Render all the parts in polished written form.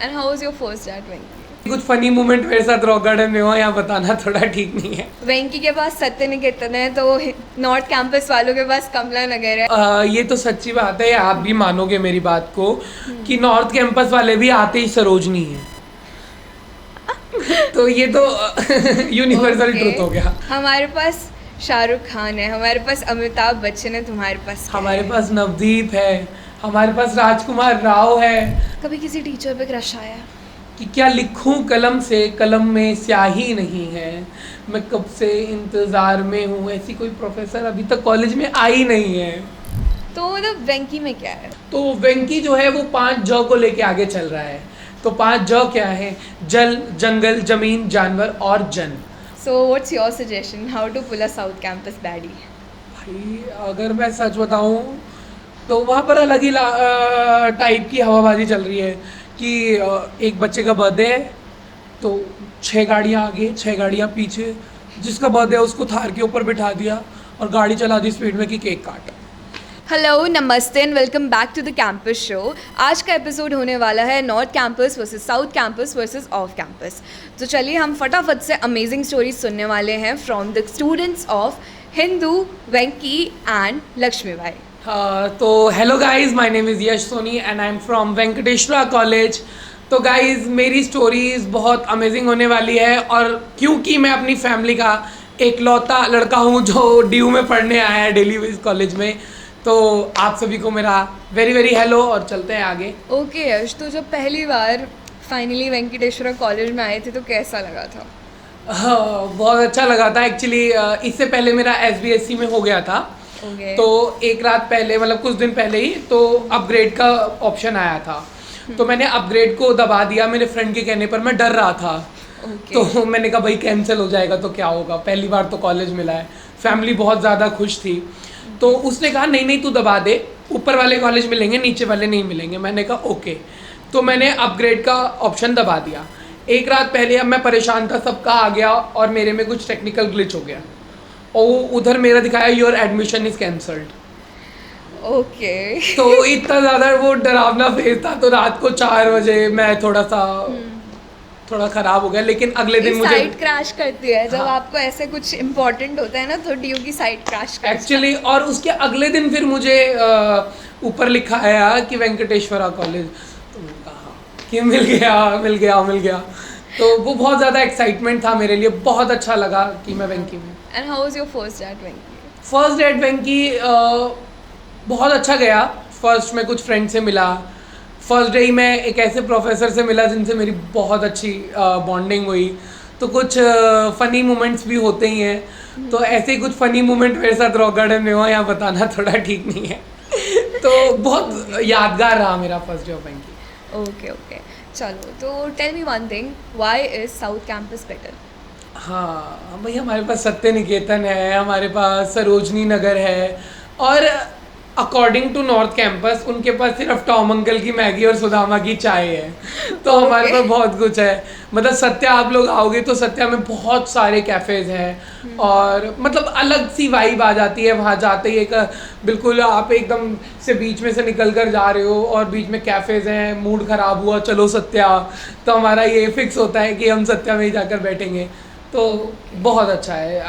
And how was your first day at Venki? कुछ funny moment मेरे साथ rock garden में हुआ, यहाँ बताना थोड़ा ठीक नहीं है। वेंकी के पास सत्य निकेतन है तो नॉर्थ कैंपस वालों के पास कमला नगर है। ये तो सच्ची बात है, आप भी मानोगे मेरी बात को कि नॉर्थ कैंपस वाले भी आते ही सरोजनी है। तो ये तो यूनिवर्सल ट्रुथ हो गया। हमारे पास शाहरुख खान है, हमारे पास अमिताभ बच्चन है, तुम्हारे पास क्या हमारे है? पास नवदीप है, हमारे पास राजकुमार राव है। कभी किसी टीचर पे क्रश आया? कि क्या लिखूं कलम से, कलम में स्याही नहीं है, मैं कब से इंतज़ार में हूँ, ऐसी कोई प्रोफेसर अभी तक कॉलेज में आई नहीं है। तो मतलब वेंकी में क्या है? तो वेंकी जो है वो 5 ज को लेके आगे चल रहा है। तो 5 ज क्या है? जल, जंगल, जमीन, जानवर और जन। So what's your suggestion how to pull a south campus baddie? भाई अगर मैं सच बताऊं तो वहाँ पर अलग ही टाइप की हवाबाजी चल रही है कि एक बच्चे का बर्थडे है तो 6 गाड़ियाँ आगे 6 गाड़ियाँ पीछे, जिसका बर्थडे है उसको थार के ऊपर बिठा दिया और गाड़ी चला दी स्पीड में कि केक काट। हेलो, नमस्ते and welcome back to the campus show. आज का एपिसोड होने वाला है north campus versus south campus versus off campus. तो चलिए हम फटाफट से अमेजिंग स्टोरीज सुनने वाले हैं from the students of Hindu, Venky and Lakshmi भाई। तो hello guys, my name is Yash Soni and I am from Venkateswara college. तो गाइस मेरी स्टोरीज बहुत अमेजिंग होने वाली है, और क्योंकि मैं अपनी फैमिली का एकलौता लड़का हूँ जो डी में पढ़ने आया है डेली वेज कॉलेज में, तो आप सभी को मेरा वेरी वेरी हेलो और चलते हैं आगे। ओके यश, तो जब पहली बार फाइनली वेंकटेश्वरा कॉलेज में आए थे तो कैसा लगा था? बहुत अच्छा लगा था एक्चुअली। इससे पहले मेरा SBSC में हो गया था। Okay. तो एक रात पहले, मतलब कुछ दिन पहले ही, तो अपग्रेड का ऑप्शन आया था। तो मैंने अपग्रेड को दबा दिया मेरे फ्रेंड के कहने पर। मैं डर रहा था। Okay. तो मैंने कहा भाई कैंसिल हो जाएगा तो क्या होगा, पहली बार तो कॉलेज मिला है। फैमिली बहुत ज़्यादा खुश थी। तो उसने कहा नहीं नहीं तू दबा दे, ऊपर वाले कॉलेज मिलेंगे नीचे वाले नहीं मिलेंगे। मैंने कहा ओके। तो मैंने अपग्रेड का ऑप्शन दबा दिया। एक रात पहले अब मैं परेशान था, सबका आ गया और मेरे में कुछ टेक्निकल ग्लिच हो गया और उधर मेरा दिखाया your admission is cancelled. Okay. तो इतना ज़्यादा वो डरावना फेज था। तो रात को 4 बजे मैं थोड़ा ख़राब हो गया, लेकिन अगले दिन मुझे साइट क्रैश करती है जब हाँ। आपको ऐसे कुछ इम्पोर्टेंट होता है ना, तो ड्यू की साइट क्रैश एक्चुअली, और उसके अगले दिन फिर मुझे ऊपर लिखा आया कि वेंकटेश्वरा कॉलेज। तो मैंने कहा हाँ, कि मिल गया। तो वो बहुत ज़्यादा एक्साइटमेंट था मेरे लिए, बहुत अच्छा लगा कि मैं वेंकी में। And how was your first day at Venky? First day at Venky बहुत अच्छा गया। फर्स्ट में कुछ फ्रेंड से मिला। फर्स्ट डे ही मैं एक ऐसे प्रोफेसर से मिला जिनसे मेरी बहुत अच्छी बॉन्डिंग हुई। तो कुछ फ़नी मोमेंट्स भी होते ही हैं। तो ऐसे ही कुछ फ़नी मोमेंट मेरे साथ रॉक गार्डन में हुआ, यहाँ बताना थोड़ा ठीक नहीं है। तो बहुत यादगार रहा मेरा first day of Venky. Okay, चलो तो tell me one thing, why is south campus better? हाँ भाई, हमारे पास सत्य निकेतन है, हमारे पास सरोजनी नगर है, और अकॉर्डिंग टू नॉर्थ कैंपस उनके पास सिर्फ टॉम अंकल की मैगी और सुदामा की चाय है। तो हमारे पास बहुत कुछ है। मतलब सत्या आप लोग आओगे तो सत्या में बहुत सारे कैफ़ेज़ हैं, और मतलब अलग सी वाइब आ जाती है वहाँ जाते ही। एक बिल्कुल आप एकदम से बीच में से निकल कर जा रहे हो और बीच में कैफ़ेज़ हैं, मूड ख़राब हुआ चलो सत्या, तो हमारा ये फिक्स होता है कि हम सत्या में ही जाकर बैठेंगे। तो बहुत अच्छा है।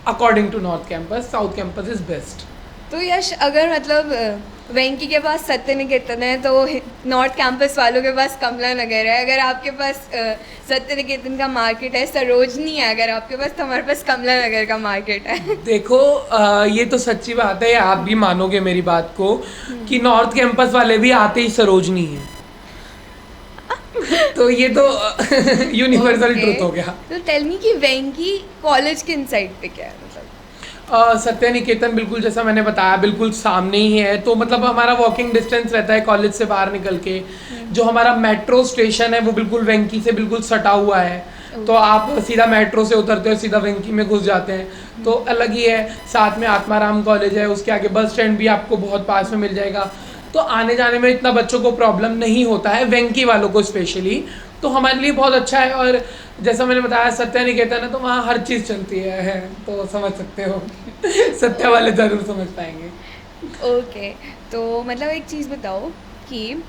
According to north campus, south campus is best. तो यश, अगर मतलब वेंकी के पास सत्य निकेतन है तो नॉर्थ कैंपस वालों के पास कमला नगर है। अगर आपके पास सत्य निकेतन का मार्केट है, सरोजनी है अगर आपके पास, तो हमारे पास कमला नगर का मार्केट है। देखो ये तो सच्ची बात है, आप भी मानोगे मेरी बात को कि नॉर्थ कैंपस वाले भी आते ही सरोजनी है। तो ये तो यूनिवर्सल ट्रुथ हो गया। तो टेल मी कि वेंकी कॉलेज के इनसाइड पे क्या है मतलब? सत्य निकेतन बिल्कुल जैसा मैंने बताया बिल्कुल सामने ही है। तो मतलब हमारा वॉकिंग डिस्टेंस रहता है कॉलेज से बाहर निकल के। जो हमारा मेट्रो स्टेशन है वो बिल्कुल वेंकी से बिल्कुल सटा हुआ है। तो आप सीधा मेट्रो से उतरते हो, सीधा वेंकी में घुस जाते हैं। तो अलग ही है। साथ में आत्माराम कॉलेज है, उसके आगे बस स्टैंड भी आपको बहुत पास में मिल जाएगा। तो आने जाने में इतना बच्चों को प्रॉब्लम नहीं होता है, वेंकी वालों को स्पेशली। तो हमारे लिए बहुत अच्छा है। और जैसा मैंने बताया सत्या निकेतन है तो वहाँ हर चीज़ चलती है, तो समझ सकते हो। सत्या वाले ज़रूर समझ पाएंगे। ओके, तो मतलब एक चीज़ बताओ कि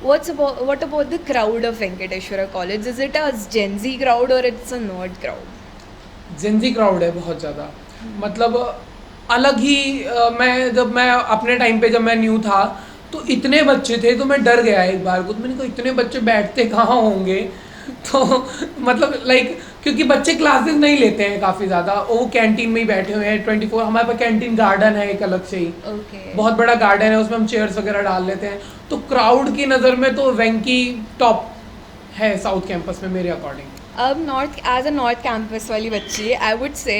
what about the crowd of Venkateshwara College? Is it a Gen Z crowd or it's a nerd crowd? जिंजी क्राउड है बहुत ज़्यादा, मतलब अलग ही मैं अपने टाइम पे जब मैं न्यू था तो इतने बच्चे थे, तो मैं डर गया एक बार को, तो मैंने कहा इतने बच्चे बैठते कहाँ होंगे। तो मतलब लाइक क्योंकि बच्चे क्लासेस नहीं लेते हैं काफ़ी ज़्यादा, वो कैंटीन में ही बैठे हुए हैं 24। हमारे पास कैंटीन गार्डन है एक अलग से ही, बहुत बड़ा गार्डन है, उसमें हम चेयर्स वगैरह डाल लेते हैं। तो क्राउड की नज़र में तो वेंकी टॉप है साउथ कैंपस में मेरे अकॉर्डिंग। अब एज अ नॉर्थ कैंपस वाली बच्ची, आई वुड से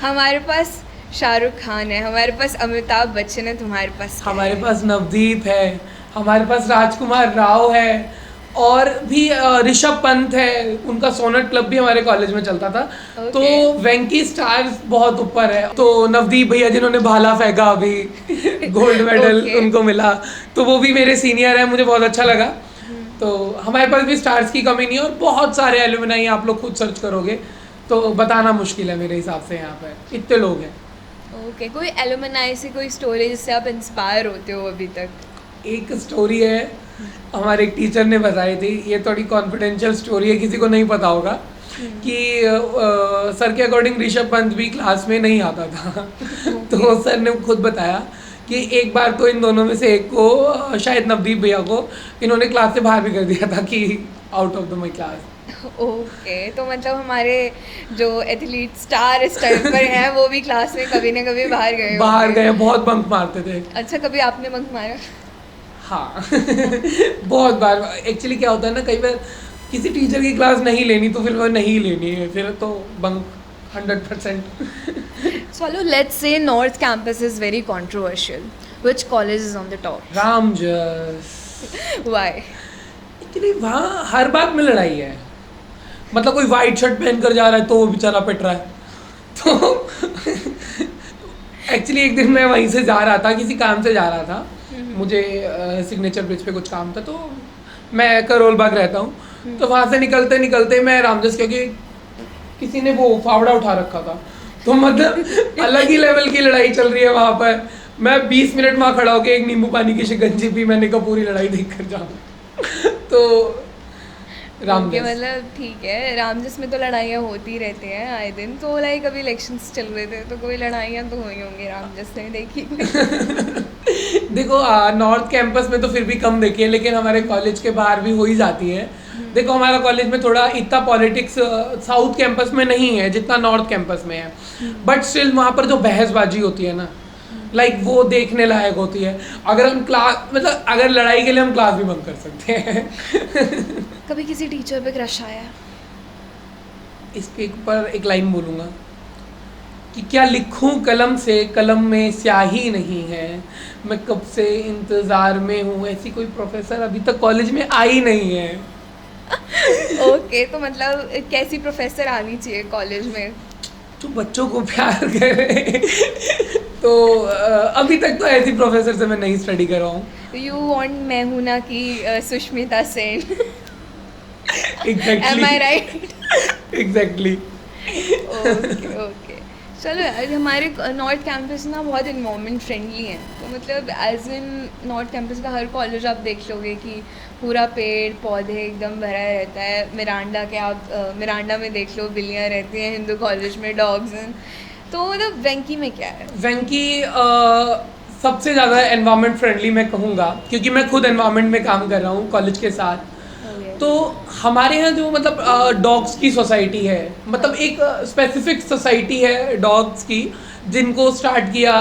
हमारे पास शाहरुख खान है, हमारे पास अमिताभ बच्चन है, तुम्हारे पास क्या हमारे है? पास नवदीप है, हमारे पास राजकुमार राव है, और भी ऋषभ पंत है, उनका सोनट क्लब भी हमारे कॉलेज में चलता था। तो वेंकी स्टार्स बहुत ऊपर है। तो नवदीप भैया जिन्होंने भाला फेंका अभी गोल्ड मेडल उनको मिला, तो वो भी मेरे सीनियर है, मुझे बहुत अच्छा लगा। तो हमारे पास भी स्टार्स की कमी नहीं है, और बहुत सारे एलुमनाई आप लोग खुद सर्च करोगे तो बताना मुश्किल है मेरे हिसाब से, यहाँ पे इतने लोग हैं। ओके, कोई एलुमनाई से कोई स्टोरी जिससे आप इंस्पायर होते हो अभी तक? एक स्टोरी है, हमारे एक टीचर ने बताई थी, ये थोड़ी कॉन्फिडेंशियल स्टोरी है, किसी को नहीं पता होगा, कि सर के अकॉर्डिंग ऋषभ पंत भी क्लास में नहीं आता था। तो सर ने खुद बताया कि एक बार तो इन दोनों में से एक को, शायद नवदीप भैया को, इन्होंने क्लास से बाहर भी कर दिया था कि out of the my class. Okay, तो मतलब हमारे जो एथलीट स्टार इस टाइम पर हैं वो भी क्लास में कभी ना कभी बाहर गए बहुत बंक मारते थे। अच्छा, कभी आपने बंक मारा? हाँ बहुत बार। एक्चुअली क्या होता है ना, कई बार किसी टीचर की क्लास नहीं लेनी तो फिर वो नहीं लेनी है, फिर तो बंक 100%। चलो, let's say north campus is very controversial, which college is on the top? Ramjas. Why? Actually वहाँ हर बात में लड़ाई है, मतलब कोई वाइट शर्ट पहन कर जा रहा है तो वो बेचारा पिट रहा है। तो एक्चुअली एक दिन मैं वहीं से जा रहा था, किसी काम से जा रहा था, मुझे सिग्नेचर ब्रिज पे कुछ काम था, तो मैं करोल बाग रहता हूँ, तो वहाँ से निकलते निकलते मैं रामजस, क्योंकि किसी ने वो फावड़ा उठा रखा था, तो मतलब अलग ही लेवल की लड़ाई चल रही है वहाँ पर। मैं 20 मिनट वहाँ खड़ा होकर एक नींबू पानी की शिकंजी पी, मैंने कहा पूरी लड़ाई देख कर जाऊँ। तो रामजस। मतलब ठीक है, रामजस में तो लड़ाइयाँ होती रहती हैं आए दिन, तो लाइक अभी इलेक्शंस चल रहे थे तो कोई लड़ाइयाँ तो हुई होंगी रामजस ने, देखी? देखो नॉर्थ कैंपस में तो फिर भी कम देखी है, लेकिन हमारे कॉलेज के बाहर भी हो ही जाती है। देखो हमारा कॉलेज में थोड़ा इतना पॉलिटिक्स साउथ कैंपस में नहीं है जितना नॉर्थ कैंपस में है, बट स्टिल वहाँ पर जो बहसबाजी होती है ना, लाइक वो देखने लायक होती है। अगर हम क्लास, मतलब अगर लड़ाई के लिए हम क्लास भी बंद कर सकते हैं। कभी किसी टीचर पे क्रश आया? इसके ऊपर एक लाइन बोलूँगा कि क्या लिखूं कलम से, कलम में स्याही नहीं है, मैं कब से इंतज़ार में हूँ, ऐसी कोई प्रोफेसर अभी तक कॉलेज में आई नहीं है। ओके, तो मतलब कैसी प्रोफेसर आनी चाहिए कॉलेज में? जो बच्चों को प्यार करे। तो अभी तक तो ऐसी प्रोफेसर से मैं नहीं स्टडी कर रहा हूँ। यू वांट मैं हूं ना कि सुष्मिता सेन? एग्जैक्टली। एम आई राइट? एग्जैक्टली। ओके ओके, चलो यार, हमारे नॉर्थ कैंपस ना बहुत इन्वायरमेंट फ्रेंडली है, तो मतलब एज इन नॉर्थ कैंपस का हर कॉलेज आप देख लोगे कि पूरा पेड़ पौधे एकदम भरा रहता है। मिरांडा के आप मिरांडा में देख लो, बिल्लियाँ रहती हैं, हिंदू कॉलेज में डॉग्स हैं। तो मतलब वेंकी में क्या है? वेंकी सबसे ज़्यादा एनवायरनमेंट फ्रेंडली मैं कहूँगा, क्योंकि मैं खुद एनवायरनमेंट में काम कर रहा हूँ कॉलेज के साथ। तो हमारे यहाँ जो मतलब डॉग्स की सोसाइटी है, मतलब एक स्पेसिफिक सोसाइटी है डॉग्स की, जिनको स्टार्ट किया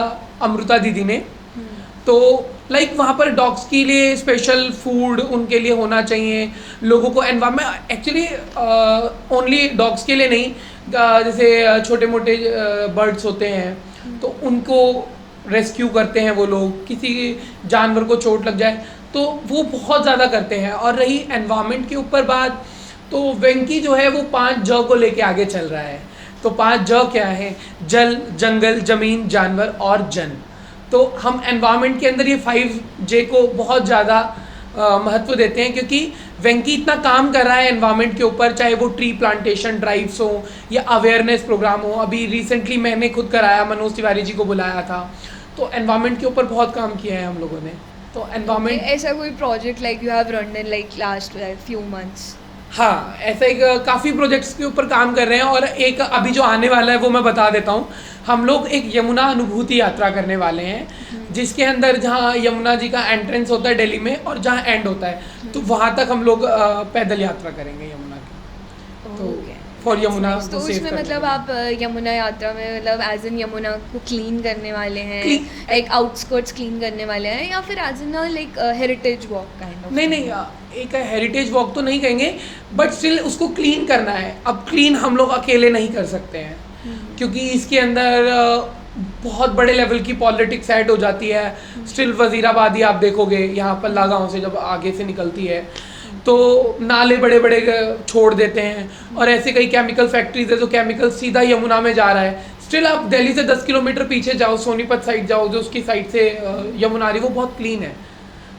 अमृता दीदी ने। तो लाइक वहाँ पर डॉग्स के लिए स्पेशल फूड उनके लिए होना चाहिए। लोगों को एनवायरनमेंट एक्चुअली ओनली डॉग्स के लिए नहीं, जैसे छोटे मोटे बर्ड्स होते हैं तो उनको रेस्क्यू करते हैं वो लोग, किसी जानवर को चोट लग जाए तो वो बहुत ज़्यादा करते हैं। और रही एनवायरनमेंट के ऊपर बात, तो वेंकी जो है वो 5 ज को लेके आगे चल रहा है। तो 5 ज क्या है? जल, जंगल, ज़मीन, जानवर और जन। तो हम एनवायरनमेंट के अंदर ये 5J को बहुत ज़्यादा महत्व देते हैं, क्योंकि वेंकी इतना काम कर रहा है एनवायरनमेंट के ऊपर, चाहे वो ट्री प्लांटेशन ड्राइव्स हो या अवेयरनेस प्रोग्राम हो। अभी रिसेंटली मैंने खुद कराया, मनोज तिवारी जी को बुलाया था। तो एनवायरनमेंट के ऊपर बहुत काम किया है हम लोगों ने। तो एनवायरमेंट ऐसा कोई project like you have run in like last few months? हाँ, ऐसा एक काफ़ी प्रोजेक्ट्स के ऊपर काम कर रहे हैं, और एक अभी जो आने वाला है वो मैं बता देता हूँ। हम लोग एक यमुना अनुभूति यात्रा करने वाले हैं, जिसके अंदर जहाँ यमुना जी का एंट्रेंस होता है दिल्ली में और जहाँ एंड होता है, तो वहाँ तक हम लोग पैदल यात्रा करेंगे यमुना की। तो फॉर यमुना तो उसमें मतलब आप यमुना यात्रा में मतलब एज इन यमुना को क्लीन करने वाले हैं, एक आउटस्कर्ट्स क्लीन करने वाले हैं, या फिर as in like heritage walk kind of? नहीं, एक हेरिटेज वॉक तो नहीं कहेंगे, बट स्टिल उसको क्लीन करना है। अब क्लीन हम लोग अकेले नहीं कर सकते हैं, क्योंकि इसके अंदर बहुत बड़े लेवल की पॉलिटिक्स ऐड हो जाती है। स्टिल वजीराबाद ही आप देखोगे, यहाँ पल्ला गाँव से जब आगे से निकलती है तो नाले बड़े बड़े छोड़ देते हैं, और ऐसे कई केमिकल फैक्ट्रीज है जो केमिकल सीधा यमुना में जा रहा है। स्टिल आप दिल्ली से 10 किलोमीटर पीछे जाओ, सोनीपत साइड जाओ, जो उसकी साइड से यमुना आ रही, वो बहुत क्लीन है,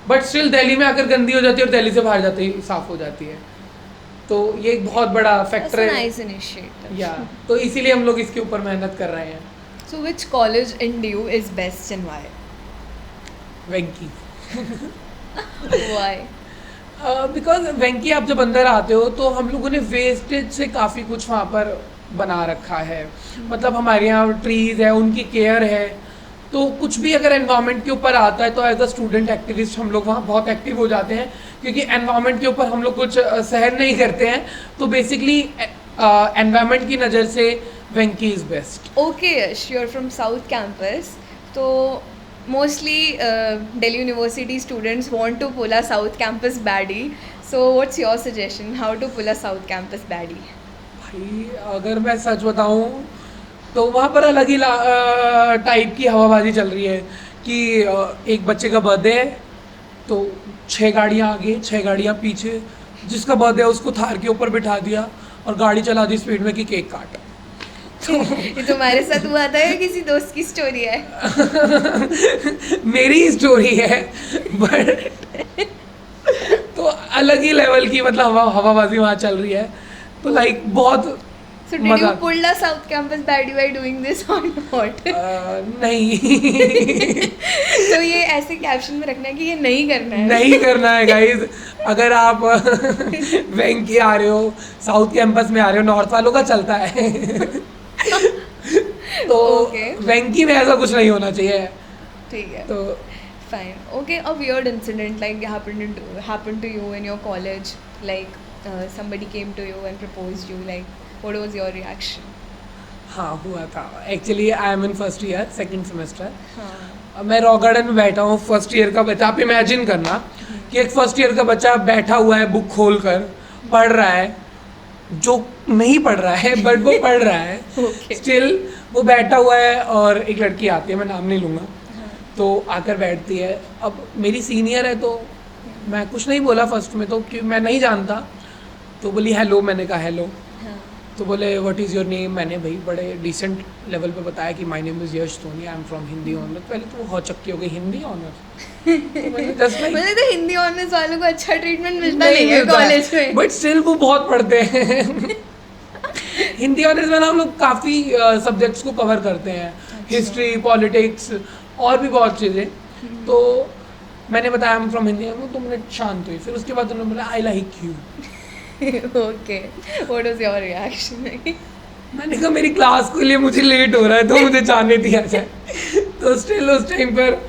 बट स्टिल दिल्ली में आकर गंदी हो जाती है और दिल्ली से बाहर जाते ही साफ हो जाती है। तो ये एक बहुत बड़ा फैक्टर है। Nice initiative. या तो इसीलिए हम लोग इसके ऊपर मेहनत कर रहे हैं। So which college in DU is best and why? Venky. Why? Because Venky आप जब अंदर आते हो तो हम लोगों ने वेस्टेज से काफ़ी कुछ वहाँ पर बना रखा है। मतलब हमारे यहाँ ट्रीज़ है, उनकी केयर है, तो कुछ भी अगर एनवायरनमेंट के ऊपर आता है तो एज अ स्टूडेंट एक्टिविस्ट हम लोग वहाँ बहुत एक्टिव हो जाते हैं, क्योंकि एनवायरनमेंट के ऊपर हम लोग कुछ सहन नहीं करते हैं। तो बेसिकली एनवायरनमेंट की नज़र से Venky is best. Okay Yash, you are from south campus, तो mostly Delhi University students want to pull a South Campus baddie. So what's your suggestion how to pull a South Campus baddie? भाई अगर मैं सच बताऊं तो वहाँ पर अलग ही टाइप की हवाबाजी चल रही है कि एक बच्चे का बर्थडे है तो 6 गाड़ियाँ आगे 6 गाड़ियाँ पीछे, जिसका बर्थडे है उसको थार के ऊपर बिठा दिया और गाड़ी चला दी स्पीड में कि केक काट। ये तुम्हारे साथ हुआ था या किसी दोस्त की स्टोरी है? मेरी ही स्टोरी है, बट तो अलग ही लेवल की मतलब हवाबाजी वहाँ चल रही है, तो लाइक बहुत So did you pull the South Campus baddie by doing this or not? नहीं। तो ये ऐसे कैप्शन में रखना है कि ये नहीं करना है। नहीं करना है गाइज। अगर आप वेंकी आ रहे हो, साउथ कैंपस में आ रहे हो, नॉर्थ वालों का चलता है तो वेंकी में ऐसा कुछ नहीं होना चाहिए। ठीक है, तो fine. Okay, a weird incident like happened to you in your college, like somebody came to you and proposed you, like what was your reaction? हाँ हुआ था। Actually I am in first year second semester. हाँ, मैं raw garden में बैठा हूँ, first year का बच्चा। आप इमेजिन करना कि एक फर्स्ट ईयर का बच्चा बैठा हुआ है, बुक खोल कर पढ़ रहा है, जो नहीं पढ़ रहा है बट वो पढ़ रहा है। स्टिल वो बैठा हुआ है, और एक लड़की आती है, मैं नाम नहीं लूँगा, तो आकर बैठती है। अब मेरी सीनियर है तो मैं कुछ नहीं बोला फर्स्ट में, तो मैं नहीं जानता, तो बोली हेलो। मैंने कहा हेलो, तो बोले व्हाट इज़ योर नेम। मैंने भाई बड़े डिसेंट लेवल पे बताया कि my name is Yash Soni, I am from Hindi honours. पहले तो वो हो चक्की हो गई, हिंदी ऑनर्स। मुझे तो हिंदी ऑनर्स वालों को अच्छा ट्रीटमेंट मिलता नहीं है कॉलेज में, बट स्टिल वो बहुत पढ़ते हैं। हिंदी ऑनर्स में हम लोग काफ़ी सब्जेक्ट्स को कवर करते हैं, हिस्ट्री, पॉलिटिक्स और भी बहुत चीज़ें। तो मैंने बताया आई एम फ्रॉम हिंदी, तो मैंने शांत हुई। फिर उसके बाद उन्होंने बोला I like you. Okay, what was your reaction? मैंने कहा मेरी क्लास के लिए मुझे लेट हो रहा है, तो मुझे जाने दिया जाए। तो स्टिल उस टाइम पर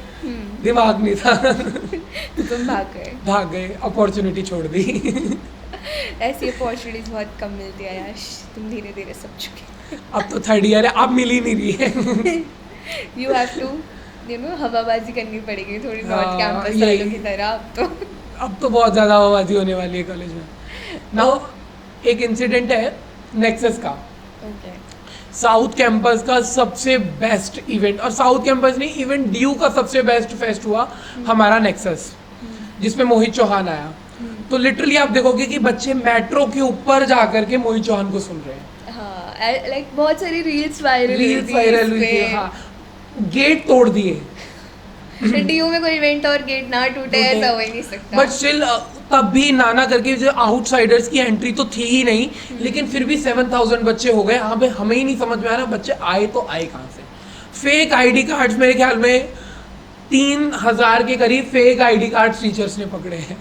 दिमाग नहीं था। तो तुम भाग गए, अपॉर्चुनिटी छोड़ दी। ऐसी अपॉर्चुनिटीज बहुत कम मिलती है यार, तुम धीरे धीरे सब चुके। अब तो थर्ड ईयर है, अब मिल ही नहीं रही है। यू हैव टू हवाबाजी करनी पड़ेगी थोड़ी, नॉर्थ कैंपस वालों की तरह। अब तो बहुत ज़्यादा हवाबाजी होने वाली है कॉलेज में। नाउ एक इंसिडेंट है नेक्सस का। साउथ कैंपस का सबसे बेस्ट इवेंट, और साउथ कैंपस नहीं, इवेंट DU का सबसे बेस्ट फेस्ट हुआ हमारा नेक्सस, जिसमें मोहित चौहान आया। तो लिटरली आप देखोगे कि बच्चे मेट्रो के ऊपर जा करके मोहित चौहान को सुन रहे हैं। हाँ, लाइक बहुत सारी रील्स वायरल हुई। हाँ, गेट तोड़ दिए। DU में कोई इवेंट और गेट ना टूटे ऐसा हो ही नहीं सकता। बट स्टिल तब भी नाना करके जो आउटसाइडर्स की एंट्री तो थी ही नहीं, लेकिन फिर भी 7000 बच्चे हो गए। यहाँ पे हमें ही नहीं समझ में आ रहा बच्चे आए तो आए कहाँ से। फेक ID कार्ड्स मेरे ख्याल में 3,000 के करीब फेक आईडी कार्ड टीचर्स ने पकड़े हैं।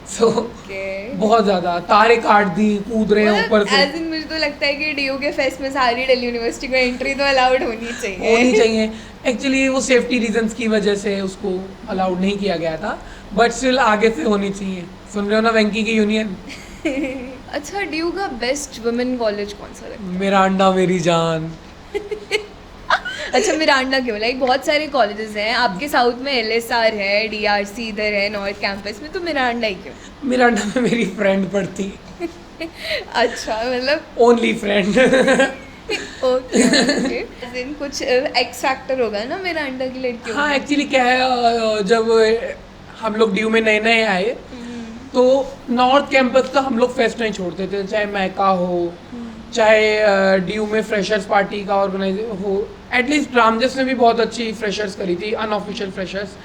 सो बहुत ज्यादा तारे काट दी, कूद रहे हैं ऊपर से। एज इन मुझे तो लगता है कि डीयू के फेस्ट में सारी दिल्ली यूनिवर्सिटी को एंट्री तो अलाउड होनी चाहिए। एक्चुअली वो सेफ्टी रीजंस की वजह से उसको अलाउड नहीं किया गया था, बट स्टिल आगे से होनी चाहिए। सुन रहे हो ना वेंकी की यूनियन। अच्छा, डीयू का बेस्ट वुमेन कॉलेज कौन सा लगता है? मिरांडा मेरी जान। अच्छा, मिरांडा क्यों? लाइक बहुत सारे कॉलेजेस हैं आपके साउथ में, एलएसआर है, डीआरसी इधर है, नॉर्थ कैंपस में, तो मिरांडा ही क्यों? मिरांडा में मेरी फ्रेंड पढ़ती। अच्छा, मतलब ओनली फ्रेंड। ओके। कुछ एक्स फैक्टर होगा ना मिरांडा की लड़कियों हाँ में? एक्चुअली क्या है, जब हम लोग ड्यू में नए नए आए तो नॉर्थ कैंपस का हम लोग फेस्ट नहीं छोड़ते थे, चाहे मैका हो, चाहे ड्यू में फ्रेशर्स पार्टी का ऑर्गेनाइज हो। एटलीस्ट रामजस ने भी बहुत अच्छी फ्रेशर्स करी थी, अनऑफिशियल फ्रेशर्स।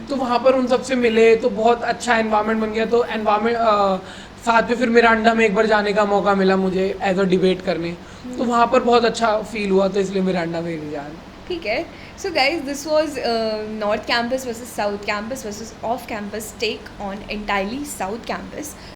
तो वहाँ पर उन सबसे मिले तो बहुत अच्छा एनवायरनमेंट बन गया। तो एनवायरनमेंट साथ में फिर मिरांडा में एक बार जाने का मौका मिला मुझे एज अ डिबेट करने, तो वहाँ पर बहुत अच्छा फील हुआ, तो इसलिए मिरांडा मेरी जान। ठीक है। So guys, this was north campus versus south campus versus off campus take on entirely south campus.